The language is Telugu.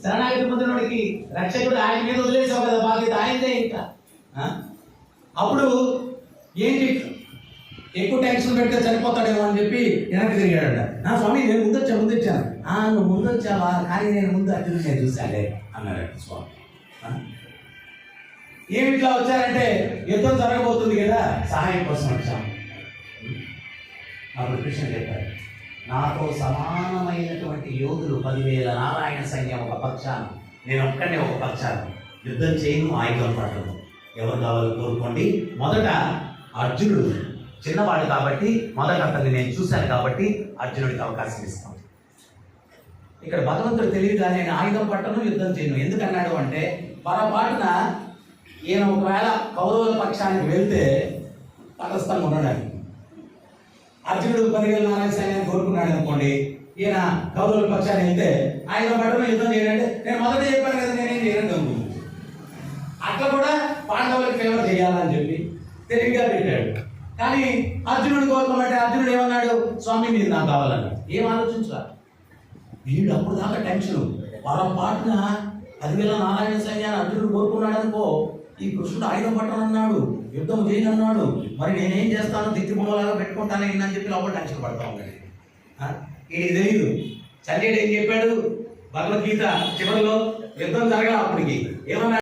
శరణాగతి పొందినోడికి రక్షకుడు ఆయన మీద వదిలేసావు కదా, బాధ్యత ఆయనదే. ఇంకా అప్పుడు ఏంటి, ఎక్కువ టెన్షన్ పెడితే చనిపోతాడేమో అని చెప్పి వెనక్కి తిరిగాడంట. నా స్వామి నేను ముందొచ్చాను. నువ్వు ముందొచ్చావా, కానీ నేను ముందు అర్జునుడు నేను చూశాలే అన్నాడు స్వామి. ఏమిట్లా వచ్చారంటే యుద్ధం జరగబోతుంది కదా, సహాయం కోసం వచ్చాము. అప్పుడు కృష్ణ చెప్పాడు, నాతో సమానమైనటువంటి యోధులు 10,000 నారాయణ సైన్యం ఒక పక్షాన, నేను ఒక్కడే ఒక పక్షాన. యుద్ధం చేయను, ఆయుధం పట్టను, ఎవరు కావాలో కోరుకోండి. మొదట అర్జునుడు చిన్నవాడు కాబట్టి, మొదట అతన్ని నేను చూశాను కాబట్టి అర్జునుడికి అవకాశం ఇస్తాను. ఇక్కడ భగవంతుడు తెలియగా నేను ఆయుధం పట్టను, యుద్ధం చేయను ఎందుకన్నాడు అంటే, పొరపాటున ఈయన ఒకవేళ కౌరవుల పక్షానికి వెళ్తే తటస్థంగా ఉండడానికి, అర్జునుడు 10,000 నారాయణ సైన్యాన్ని కోరుకున్నాడు అనుకోండి, ఈయన కౌరవుల పక్షాన్ని వెళ్తే ఆయుధం పట్టను, యుద్ధం చేయాలంటే నేను మొదట చెప్పాను కదా నేనేం చేయను అనుకుంటున్నాను. అట్లా కూడా పాండవులకు ఫేవర్ చేయాలని చెప్పి తెలివిగా పెట్టాడు. కానీ అర్జునుడు కోరుకోమంటే అర్జునుడు ఏమన్నాడు, స్వామి మీరు నాకు కావాలన్నాడు. ఏం ఆలోచించరా వీడు, అప్పుడు దాకా టెన్షన్. పొరపాటున 10,000 నారాయణ సైన్యాన్ని అర్జునుడు కోరుకున్నాడు అనుకో, ఈ కృష్ణుడు ఆయుధం పట్టనన్నాడు, యుద్ధం చేయనన్నాడు, మరి నేనేం చేస్తాను, దిక్కు బొమ్మలాగా పెట్టుకుంటాను అని చెప్పి లోపల టెన్షన్ పడతా ఉన్నాడు. ఇది తెలియదు. సంజయుడు ఏం చెప్పాడు భగవద్గీత చివరిలో, యుద్ధం జరగాలి అప్పటికి ఏమన్నా